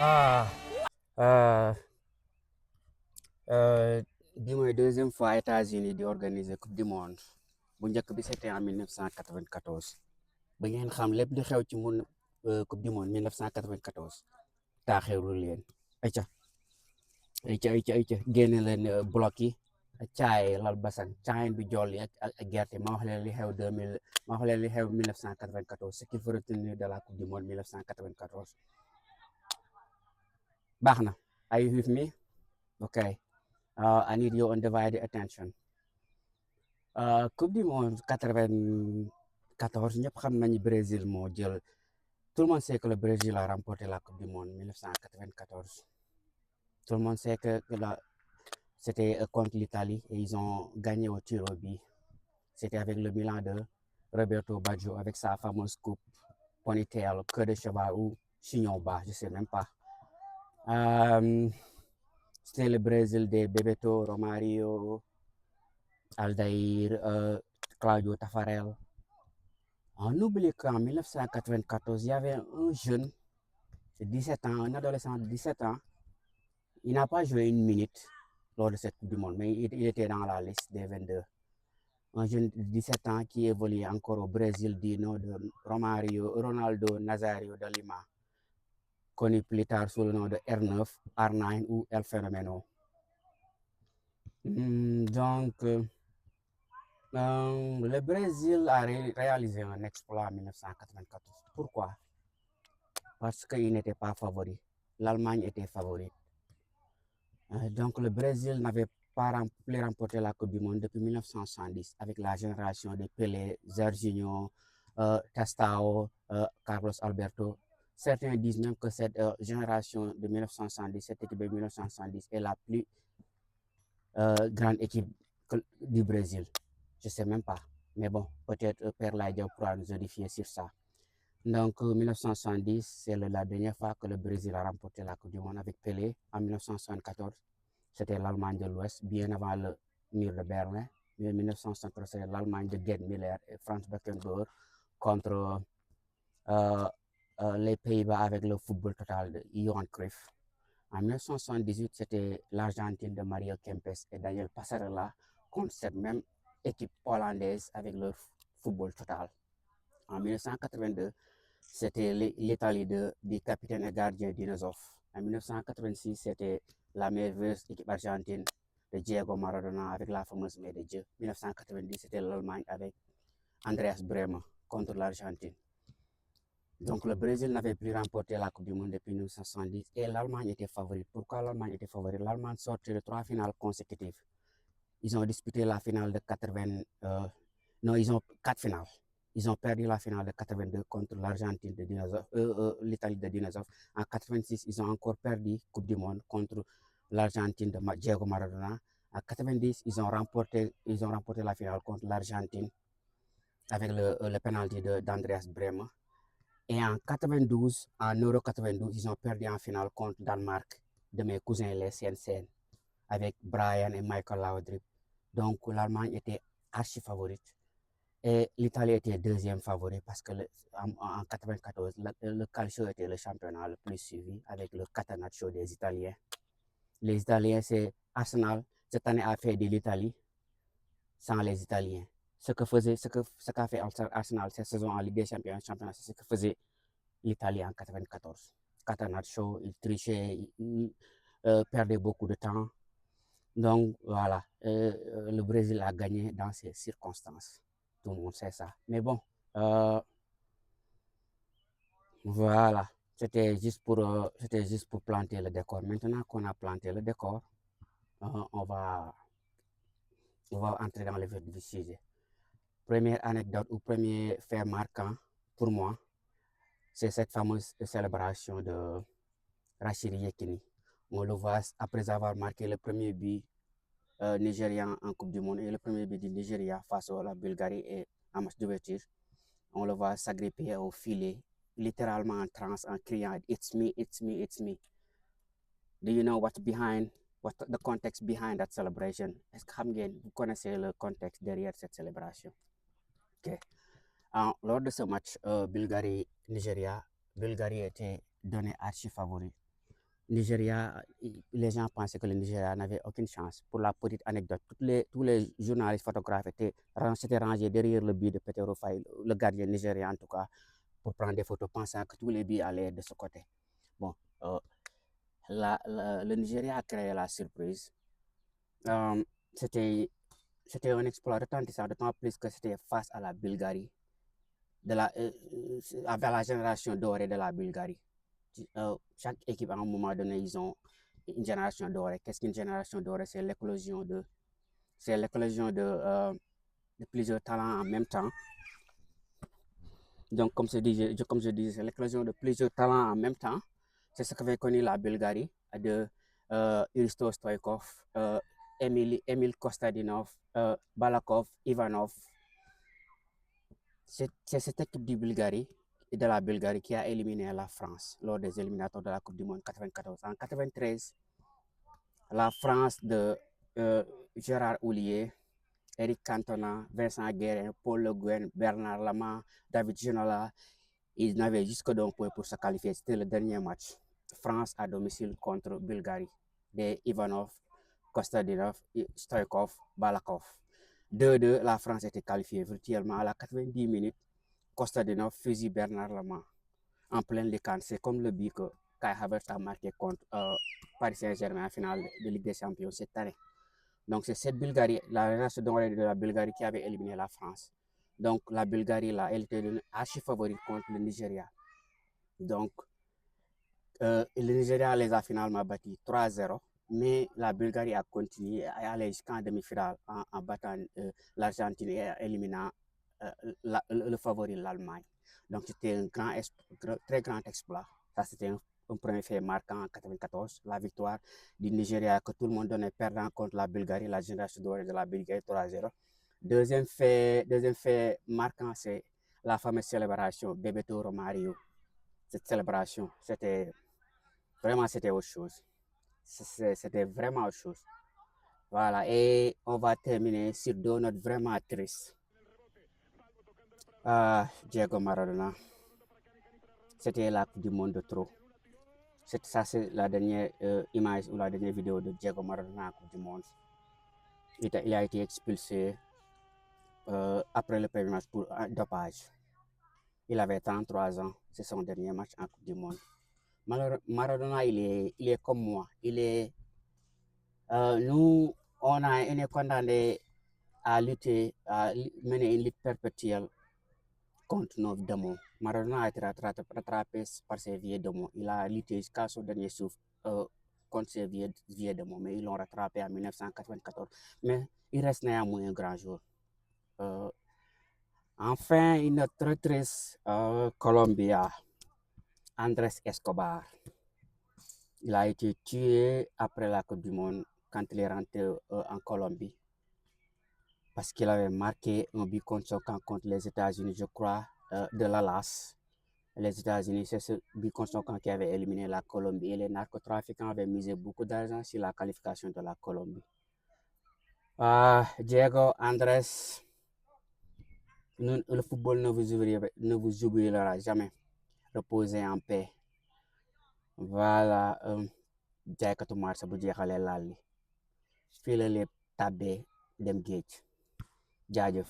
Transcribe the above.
Ah, euh, bi mooy deuxième fois États-Unis di organiser coupe du monde bu njëkk bi c'était en 1994 ba ngeen xam lépp di xew ci coupe du monde 1994 taaxeerul leen ayca ayca génne leen bloc yi caay lal basan caayin bi jool yi ak gerte ma wax leen li xew 2000 ma wax leen li xew 1994 ce qu'il faut retenir de la coupe du monde 1994 baax na. Are you with me? Okay. I need your undivided attention. Coupe du monde 94 ñëpp xam nañu Brésil moo jël. Tout le monde sait que le Brésil a remporté la coupe du monde 1994. Tout le monde sait que c'était contre l'Italie et ils ont gagné au tir au but. C'était avec le Milan de Roberto Baggio avec sa fameuse coupe ponytail, queue de cheval ou chignon bas, je sais même pas. C'était le Brésil de Bebeto, Romario, Aldair, Claudio Taffarel. On oublie qu'en 1994, il y avait un jeune de 17 ans, un adolescent de 17 ans. Il n'a pas joué une minute lors de cette Coupe du Monde, mais il était dans la liste des 22. Un jeune de 17 ans qui évolue encore au Brésil du nom de Ronaldo Nazario de Lima, connu plus tard sous le nom de R9, R9 ou El Fenomeno. Donc, le Brésil a réalisé un exploit en 1994. Pourquoi? Parce qu'il n'était pas favori. L'Allemagne était favorite. Donc, le Brésil n'avait pas remporté la Coupe du Monde depuis 1970 avec la génération de Pelé, Serginho, Testao, Carlos Alberto. Certains disent même que cette génération de 1970, cette équipe de 1970 est la plus grande équipe du Brésil. Je ne sais même pas. Mais bon, peut-être Père Laïdia pourra nous édifier sur ça. Donc, 1970, c'est la dernière fois que le Brésil a remporté la Coupe du Monde avec Pelé. En 1974, c'était l'Allemagne de l'Ouest, bien avant le mur de Berlin. Mais en 1974, c'est l'Allemagne de Gerd Müller et Franz Beckenbauer contre les Pays-Bas avec le football total de Johan Cruyff. En 1978, c'était l'Argentine de Mario Kempes et Daniel Passarella contre cette même équipe hollandaise avec leur football total. En 1982, c'était l'Italie du capitaine et gardien Dinozov. En 1986, c'était la merveilleuse équipe argentine de Diego Maradona avec la fameuse main de Dieu. 1990, c'était l'Allemagne avec Andreas Brehme contre l'Argentine. Donc le Brésil n'avait plus remporté la Coupe du Monde depuis 1970 et l'Allemagne était favorite. Pourquoi l'Allemagne était favorite? L'Allemagne sortait de 3 finales consécutives. Ils ont disputé la finale de 80... non, ils ont 4 finales. Ils ont perdu la finale de 82 contre l'Argentine de Dinozov, l'Italie de Dinozov. En 86, ils ont encore perdu Coupe du Monde contre l'Argentine de Diego Maradona. En 90, ils ont remporté la finale contre l'Argentine avec le penalty d'Andreas Brehme. Et en 92, en Euro 92, ils ont perdu en finale contre Danemark de mes cousins les Sensen avec Brian et Michael Laudrup. Donc l'Allemagne était archi favorite. Et l'Italie était deuxième favori parce que en 94, le Calcio était le championnat le plus suivi avec le Catenaccio des Italiens. Les Italiens, c'est Arsenal. Cette année a fait de l'Italie sans les Italiens. Ce qu'a fait Arsenal cette saison en Ligue des Champions, c'est ce que faisait l'Italie en 94. Catenaccio, il trichait, il perdait beaucoup de temps. Donc voilà, le Brésil a gagné dans ces circonstances. Tout le monde sait ça. Mais bon, voilà, c'était juste pour planter le décor. Maintenant qu'on a planté le décor, on va entrer dans le vif du sujet. Première anecdote ou premier fait marquant pour moi, c'est cette fameuse célébration de Rachid Yekini. On le voit après avoir marqué le premier but nigérian en Coupe du Monde et le premier but du Nigeria face à la Bulgarie et en match d'ouverture. On le voit s'agripper au filet, littéralement en transe, en criant "It's me, it's me, it's me." Do you know what's the context behind that celebration? Est-ce que vous connaissez le contexte derrière cette célébration? Ok. Lors de ce match Bulgarie-Nigeria, Bulgarie était donnée archi favori. Nigeria, les gens pensaient que le Nigeria n'avait aucune chance. Pour la petite anecdote, tous les journalistes photographes s'étaient rangés derrière le but de Petero Faye, le gardien nigérien en tout cas, pour prendre des photos, pensant que tous les buts allaient de ce côté. Bon, le Nigeria a créé la surprise. Euh, c'était, c'était un exploit retentissant, d'autant plus que c'était face à la Bulgarie, avec la génération dorée de la Bulgarie. Chaque équipe, à un moment donné, ils ont une génération dorée. Qu'est-ce qu'une génération dorée? C'est l'éclosion de plusieurs talents en même temps. Donc, comme je disais, c'est l'éclosion de plusieurs talents en même temps. C'est ce qu'avait connu la Bulgarie de Hristo Stoïkov, Emil Kostadinov, Balakov, Ivanov. C'est cette équipe de la Bulgarie qui a éliminé la France lors des éliminatoires de la Coupe du Monde 94. En 93, la France de Gérard Houllier, Eric Cantona, Vincent Guérin, Paul Le Guen, Bernard Lama, David Ginola, ils n'avaient jusque d'un point pour se qualifier. C'était le dernier match. France à domicile contre Bulgarie. Des Ivanov, Kostadinov, Stoïkov, Balakov. 2-2, la France était qualifiée virtuellement à la 90 minutes. Kostadinov fusille Bernard Lama en pleine lucarne. C'est comme le but que Kai Havertz a marqué contre Paris Saint-Germain en finale de Ligue des Champions cette année. Donc c'est cette Bulgarie, la génération de la Bulgarie qui avait éliminé la France. Donc la Bulgarie, là, elle était archi favorite contre le Nigeria. Donc le Nigeria les a finalement battus 3-0. Mais la Bulgarie a continué à aller jusqu'en demi-finale en battant l'Argentine et éliminant le favori, l'Allemagne. Donc c'était un très grand exploit. Ça, c'était un premier fait marquant en 1994, la victoire du Nigeria que tout le monde donnait perdant contre la Bulgarie, la génération dorée de la Bulgarie 3-0. Deuxième fait marquant, c'est la fameuse célébration Bebeto Romario. Cette célébration, c'était autre chose. C'était vraiment autre chose. Voilà, et on va terminer sur deux notes vraiment tristes. Diego Maradona, c'était la Coupe du Monde de trop. Ça, c'est la dernière image ou la dernière vidéo de Diego Maradona à la Coupe du Monde. Il a été expulsé après le premier match pour dopage. Il avait 33 ans, c'est son dernier match en Coupe du Monde. Maradona, il est comme moi. Nous, on est condamné à lutter, à mener une lutte perpétuelle contre nos démons. Maradona a été rattrapé par ses vieux démons. Il a lutté jusqu'à son dernier souffle contre ses vieux démons, mais ils l'ont rattrapé en 1994. Mais il reste néanmoins un grand jour. Enfin, une autre triste Colombia, Andrés Escobar. Il a été tué après la Coupe du Monde quand il est rentré en Colombie parce qu'il avait marqué un but contre son camp contre les États-Unis, je crois, de l'Alas. Les États-Unis, c'est ce but contre son camp qui avait éliminé la Colombie et les narcotrafiquants avaient misé beaucoup d'argent sur la qualification de la Colombie. Diego, Andrés, le football ne vous oubliera jamais. Reposez en paix. Voilà. Jaaykatu marché bu jeexalee laal li fii la lépp tàbbee dem géej jaajëf